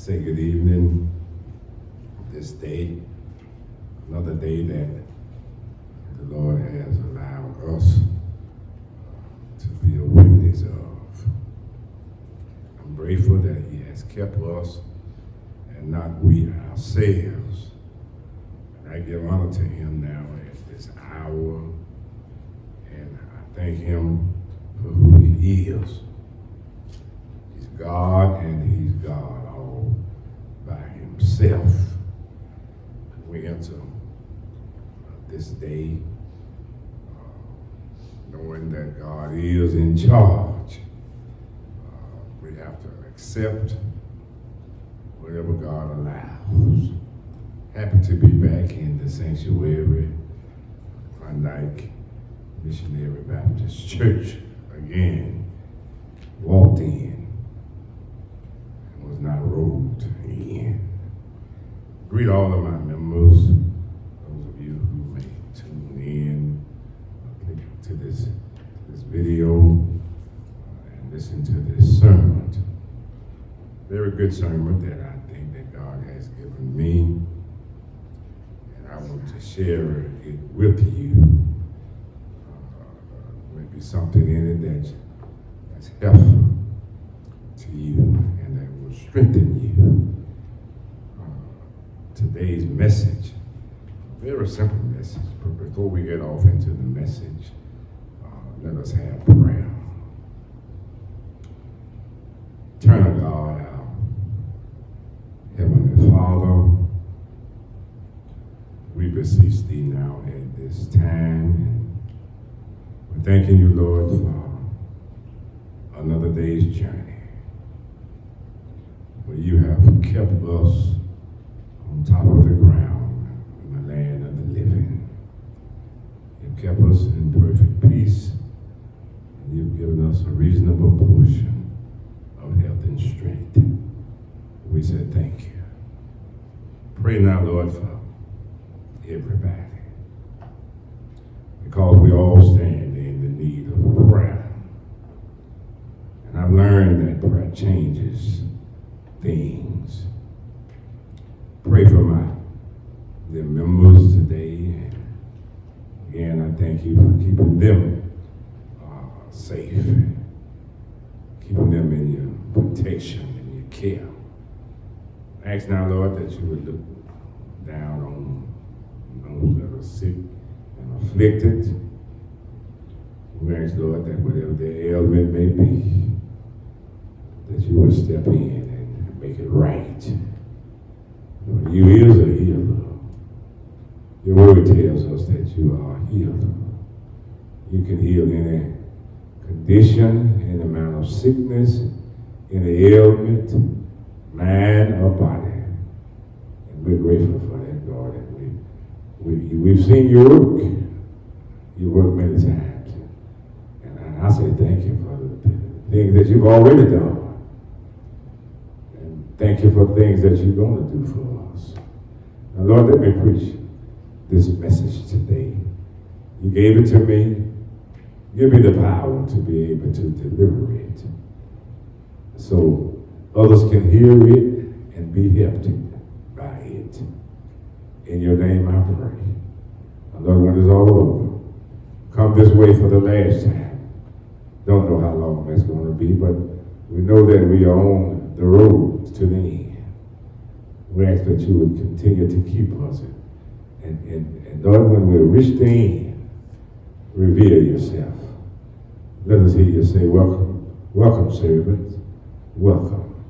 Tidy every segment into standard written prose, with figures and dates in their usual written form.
say good evening this day, another day that the Lord has allowed us to be a witness of. I'm grateful that He has kept us and not we ourselves. And I give honor to Him now at this hour, and I thank Him for who He is. He's God, and He's God all by Himself. We enter this day knowing that God is in charge. We have to accept whatever God allows. Happy to be back in the sanctuary, Klondike Missionary Baptist Church again. Walked in and was not rolled in. Greet all of my members, those of you who may tune in, click to this video and listen to this sermon. Very good sermon that I think that God has given me, and I want to share it with you. Maybe something in it that's helpful to you and that will strengthen you. Today's message, a very simple message, but before we get off into the message, let us have prayer. Eternal God, our Heavenly Father, we beseech Thee now at this time, and we're thanking You, Lord, for another day's journey, where You have kept us on top of the ground in the land of the living. You've kept us in perfect peace, and You've given us a reasonable portion of health and strength. We said thank You. Pray now, Lord, for everybody, because we all stand in the need of prayer. And I've learned that prayer changes things. Pray for the members today, and again, I thank You for keeping them safe, keeping them in Your protection and Your care. I ask now, Lord, that You would look down on those that are sick and afflicted. We ask, Lord, that whatever their ailment may be, that You would step in and make it right. You is a healer. Your word tells us that You are a healer. You can heal any condition, any amount of sickness, any ailment, mind or body. And we're grateful for that, God. And we've seen You work. You work many times. And I say thank You for the things that You've already done. Thank You for things that You're going to do for us. Now, Lord, let me preach this message today. You gave it to me. Give me the power to be able to deliver it, so others can hear it and be helped by it. In Your name I pray. Now, Lord, when it's all over, come this way for the last time. Don't know how long that's going to be, but we know that we are on the road to the end. We ask that You would continue to keep us. And Lord, when we reach the end, reveal Yourself. Let us hear You say, welcome, welcome, servants, welcome.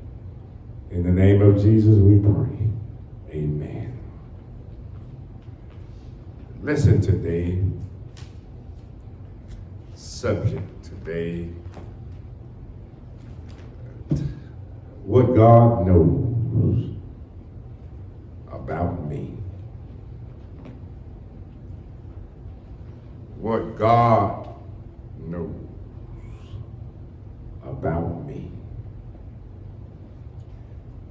In the name of Jesus we pray. Amen. Lesson today, subject today, what God knows about me. What God knows about me.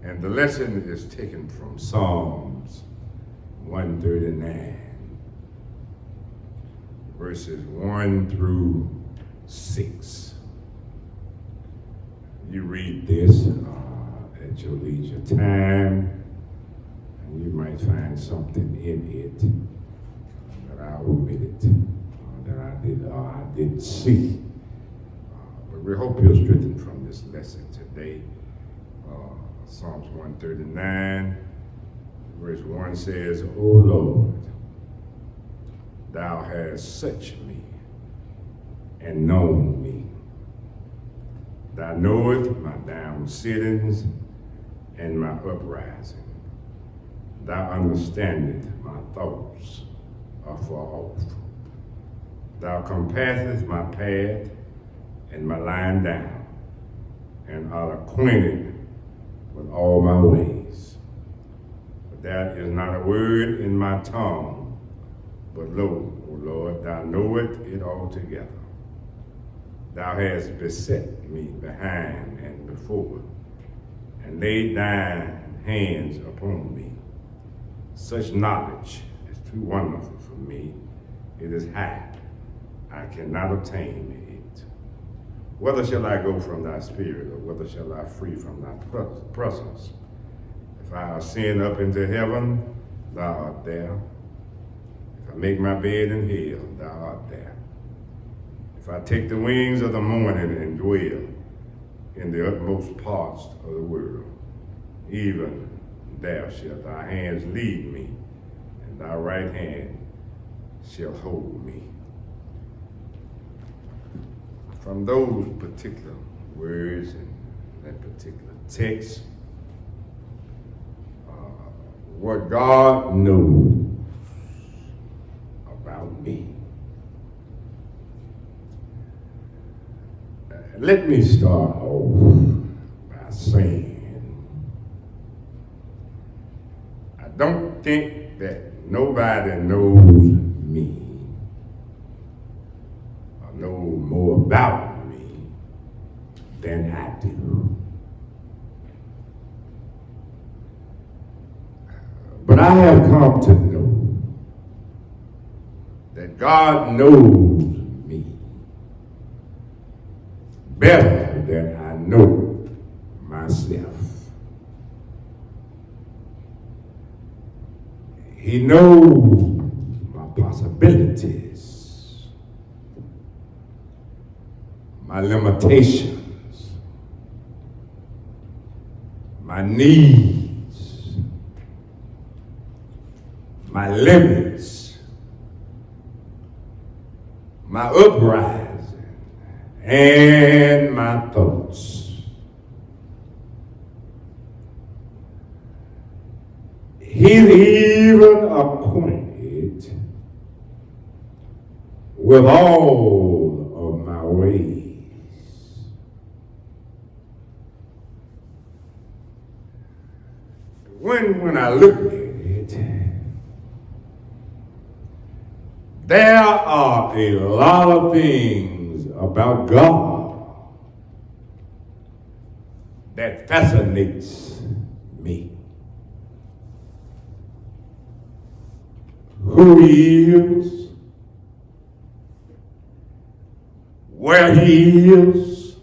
And the lesson is taken from Psalms 139, verses 1 through 6. You read this at at your leisure time, and you might find something in it that I omitted, that I didn't see. But we hope you're strengthened from this lesson today. Psalms 139, verse 1 says, O Lord, thou hast searched me and known me. Thou knowest my down sittings and my uprising. Thou understandest my thoughts afar off. Thou compassest my path and my lying down, and art acquainted with all my ways. But there is not a word in my tongue, but lo, O Lord, thou knowest it altogether. Thou hast beset me behind and before, and laid thine hands upon me. Such knowledge is too wonderful for me. It is high. I cannot obtain it. Whether shall I go from thy spirit, or whether shall I flee from thy presence? If I ascend up into heaven, thou art there. If I make my bed in hell, thou art there. If I take the wings of the morning and dwell in the utmost parts of the world, even there shall thy hands lead me, and thy right hand shall hold me. From those particular words and that particular text, what God knows about me. Let me start off by saying, I don't think that nobody knows me or knows more about me than I do. But I have come to know that God knows me better than I know myself. He knows my possibilities, my limitations, my needs, my limits, my uprising, and my thoughts. He's even acquainted with all of my ways. When I look at it, there are a lot of things about God that fascinates me. Who he is, where he is,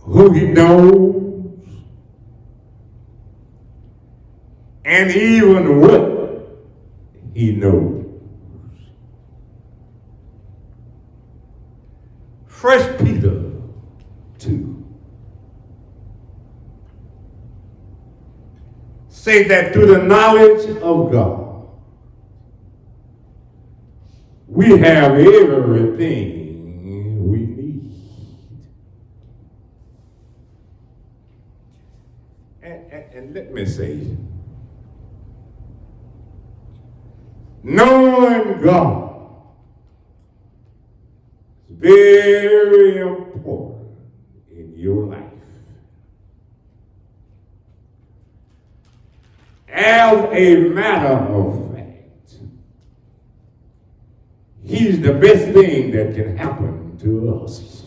who he knows, and even what he knows. 1 Peter 2 say that through the knowledge of God, we have everything we need. And let me say, knowing God is very important in your life. As a matter of fact, he's the best thing that can happen to us.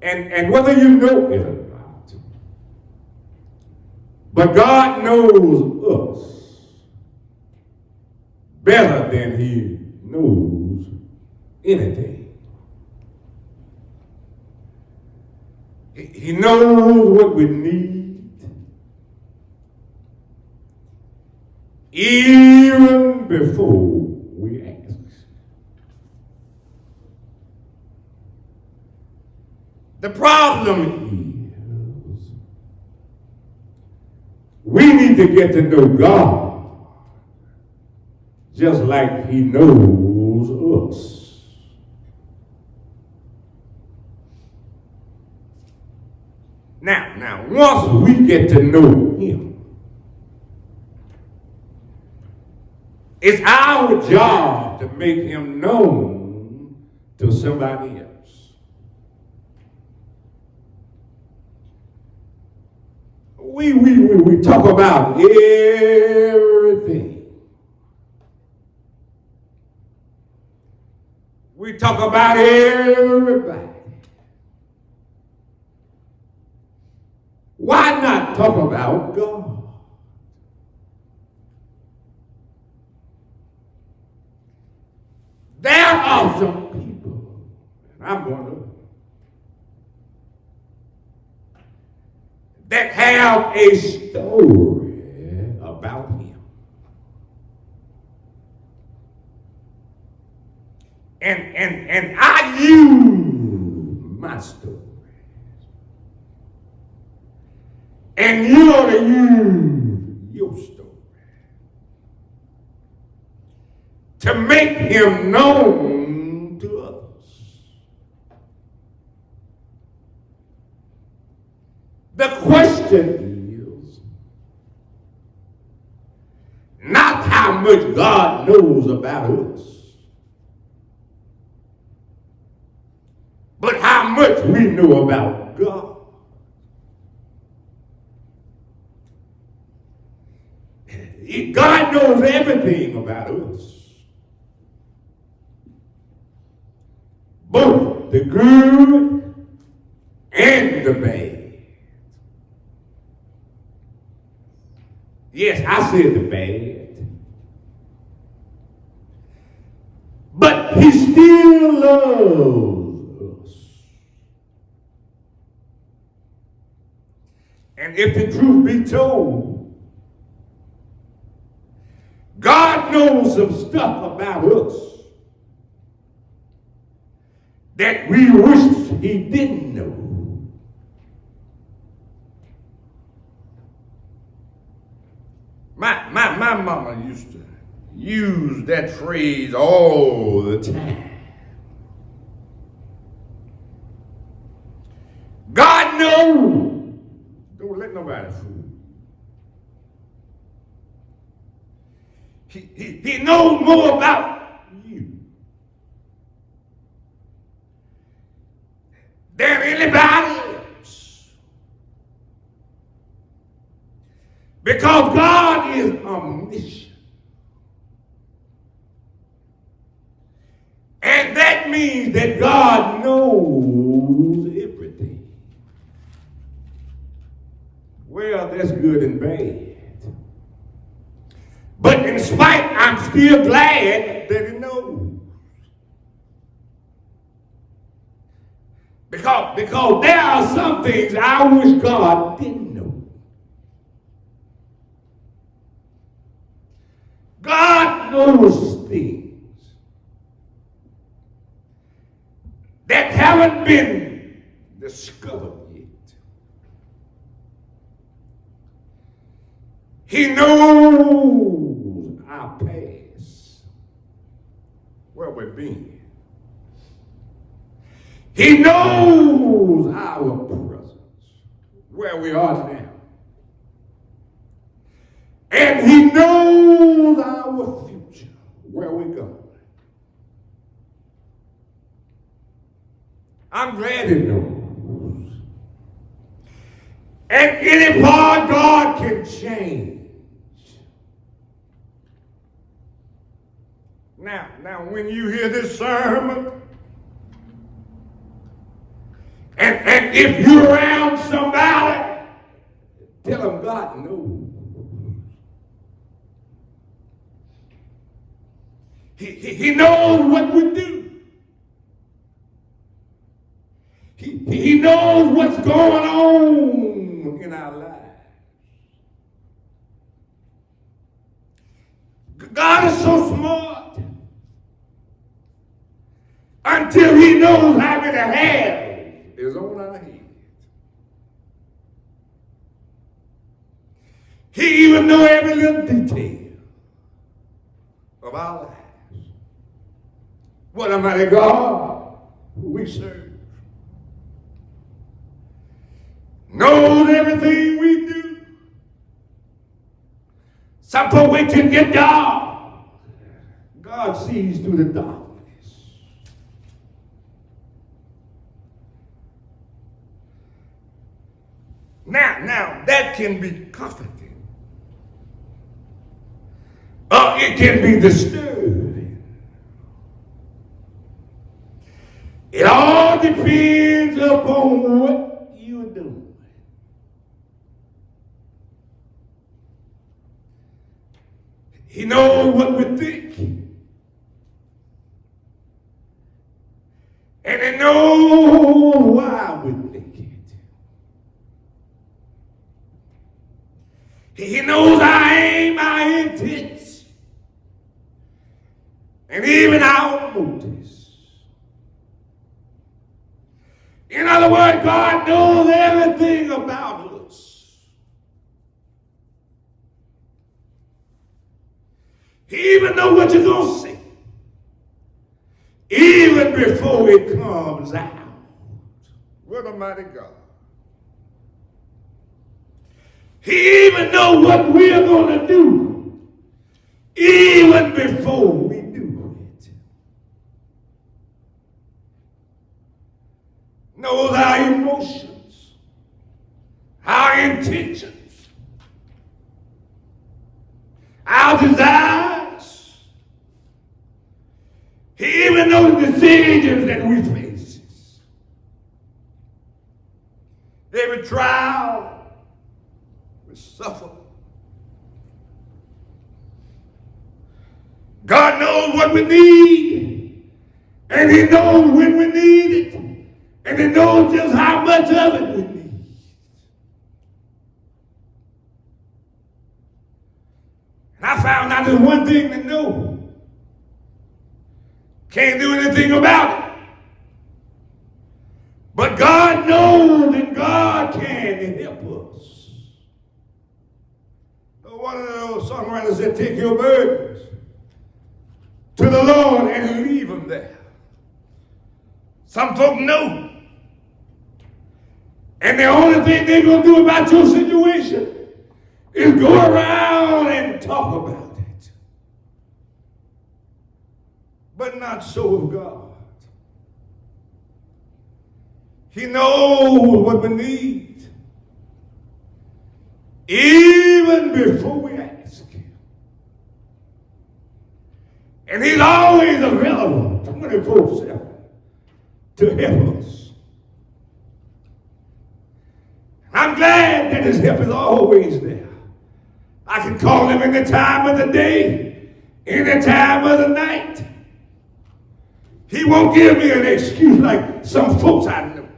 And whether you know it or not, but God knows us better than he knows anything. He knows what we need, even before we ask. The problem is we need to get to know God just like he knows us. Now, once we get to know him, it's our job to make him known to somebody else. We talk about everything. We talk about everybody. Why not talk about God? There are some people, and I'm one of them, that have a story about him. And I use my story. And you ought to use your story to make him known to others. The question is not how much God knows about us, but how much we know about God. God knows everything about us, both the good and the bad. Yes, I said the bad, but he still loves us. And if the truth be told, God knows some stuff about us that we wish he didn't know. My mama used to use that phrase all the time. God knows. Don't let nobody fool you. He knows more about you than anybody else. Because God is omniscient. And that means that God knows everything. Well, that's good and bad. But in spite, I'm still glad that he knows. Because there are some things I wish God didn't know. God knows things that haven't been discovered yet. He knows our past, where we've been. He knows our presence, where we are now. And he knows our future, where we're going. I'm glad he knows. And any part God can change. Now, when you hear this sermon, and if you're around somebody, tell them God knows. He knows what we do. He knows what's going on in our lives. God is so smart until he knows how many hairs is on our head. He even knows every little detail of our lives. What a mighty God we serve. Knows everything we do. Some folks wait till it get dark. God sees through the darkness. Now that can be comforting. Or it can be disturbing. It all depends upon what you're doing. He knows what we think. And he knows why we think it. He knows our aim, our intents, and even our motives. In other words, God knows everything about us. He even knows what you're going to say, even before it comes out. What a mighty God. He even knows what we're going to do, even before we do it. Knows our emotions, our intentions, our desires. He even knows the decisions that we face. Every trial we suffer. God knows what we need, and he knows when we need it, and he knows just how much of it we need. And I found out there's one thing to know. Can't do anything about it. But God knows and God can help us. One of those songwriters said, take your burdens to the Lord and leave them there. Some folk know. And the only thing they're going to do about your situation is go around and talk about it. But not so with God. He knows what we need, even before we ask. And he's always available 24/7 to help us. I'm glad that his help is always there. I can call him any time of the day, any time of the night. He won't give me an excuse like some folks I know.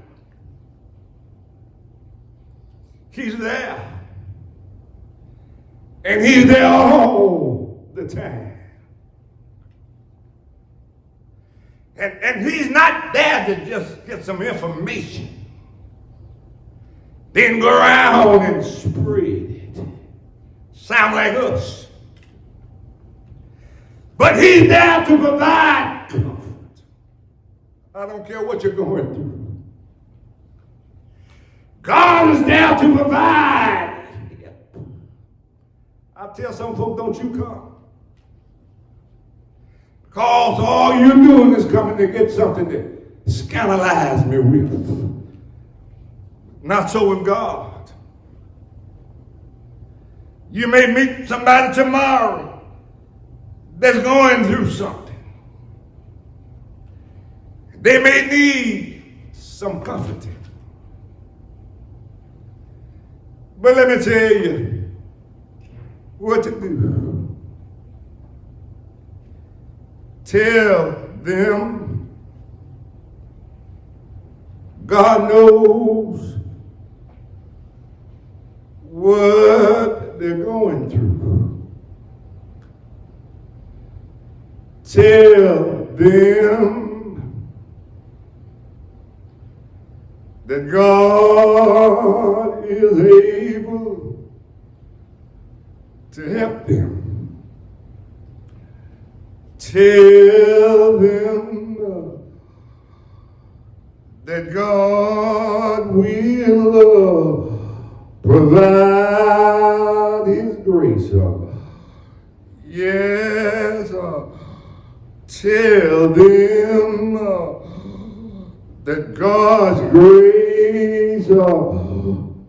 He's there. And he's there all the time. And he's not there to just get some information, then go around and spread it. Sound like us. But he's there to provide comfort. I don't care what you're going through. God is there to provide help. I tell some folk, don't you come. Because all you're doing is coming to get something to scandalize me with. Not so with God. You may meet somebody tomorrow that's going through something. They may need some comforting. But let me tell you what to do. Tell them God knows what they're going through. Tell them that God is able to help them. Tell them that God will provide His grace. Yes, tell them that God's grace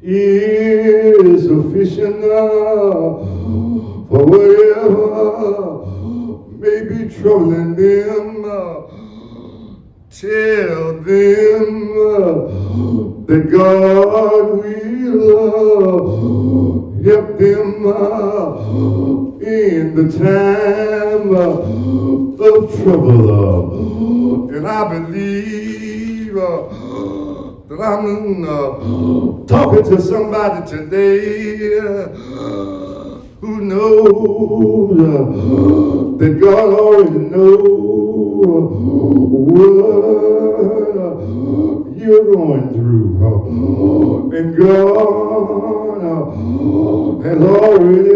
is sufficient for whatever may be troubling them. Tell them that God will help them in the time of trouble. And I believe that I'm talking to somebody today who knows that God already knows what you're going through. And God has already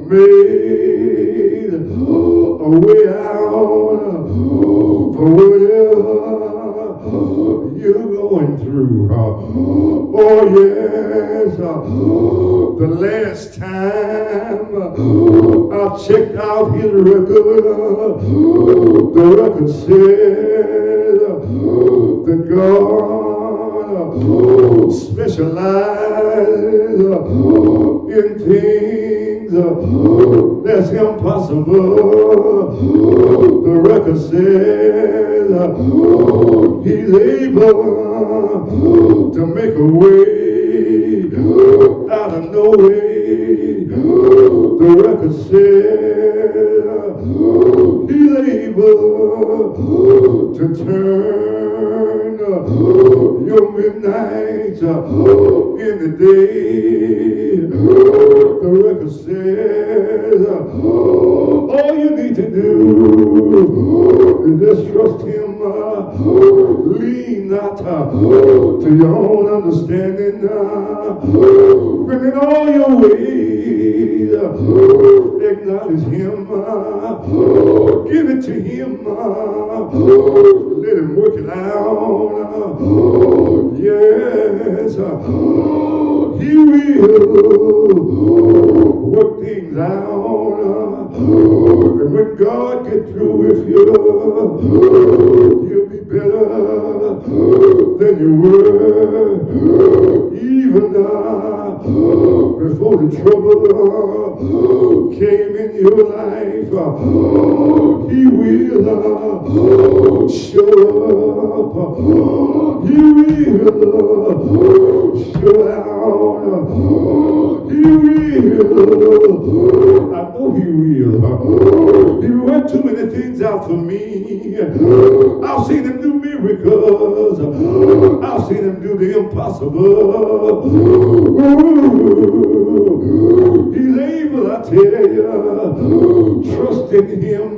made a way out for whatever you're going through. Oh yes, the last time I checked out his record, the record said that God specializes in things that's impossible. The record says He's able to make a way out of no way. The record says He's able to turn your midnight in the day. The record says all you need to do is just trust Him. Lean not to your own understanding. Bring in all your ways. Acknowledge Him. Give it to Him. Let Him work it out. Yes, He will work things out. And when God gets through with you, you'll be better than you were even before the trouble came in your life. He will show up. He will show out. He will. I know He will. He worked too many things out for me. I've seen Him do miracles. I've seen Him do the impossible. Ooh, He's able, I tell you. Trust in Him.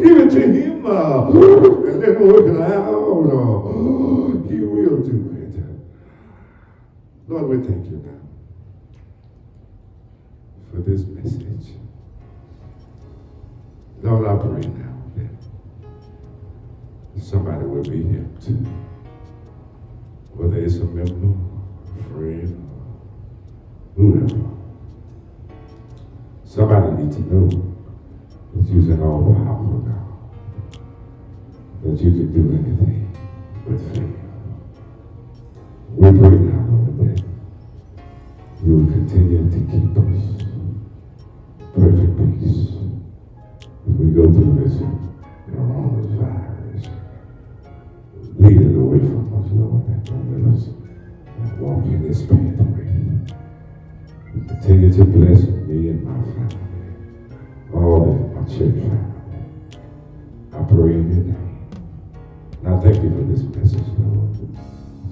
Give it to Him. And let Him work it out. He will do it. Lord, we thank you now for this message. Lord, I pray now that somebody will be helped. Whether it's a member, a friend, whoever. Somebody needs to know that you're an all-powerful God. That you can do anything but fail. We pray now, Lord, that you will continue to keep us perfect peace as we go through this coronavirus. Lead it away from us, Lord, and don't let us walk in this pathway. Continue to bless me and my family, all of my church family. I pray in your name. Not I thank you for this message, Lord.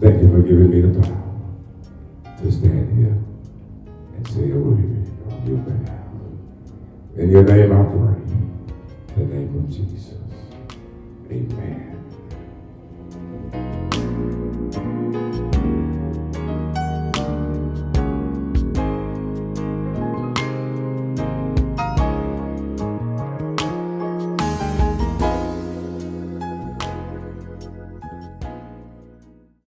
Thank you for giving me the power to stand here and say a word on your behalf. In your name I pray.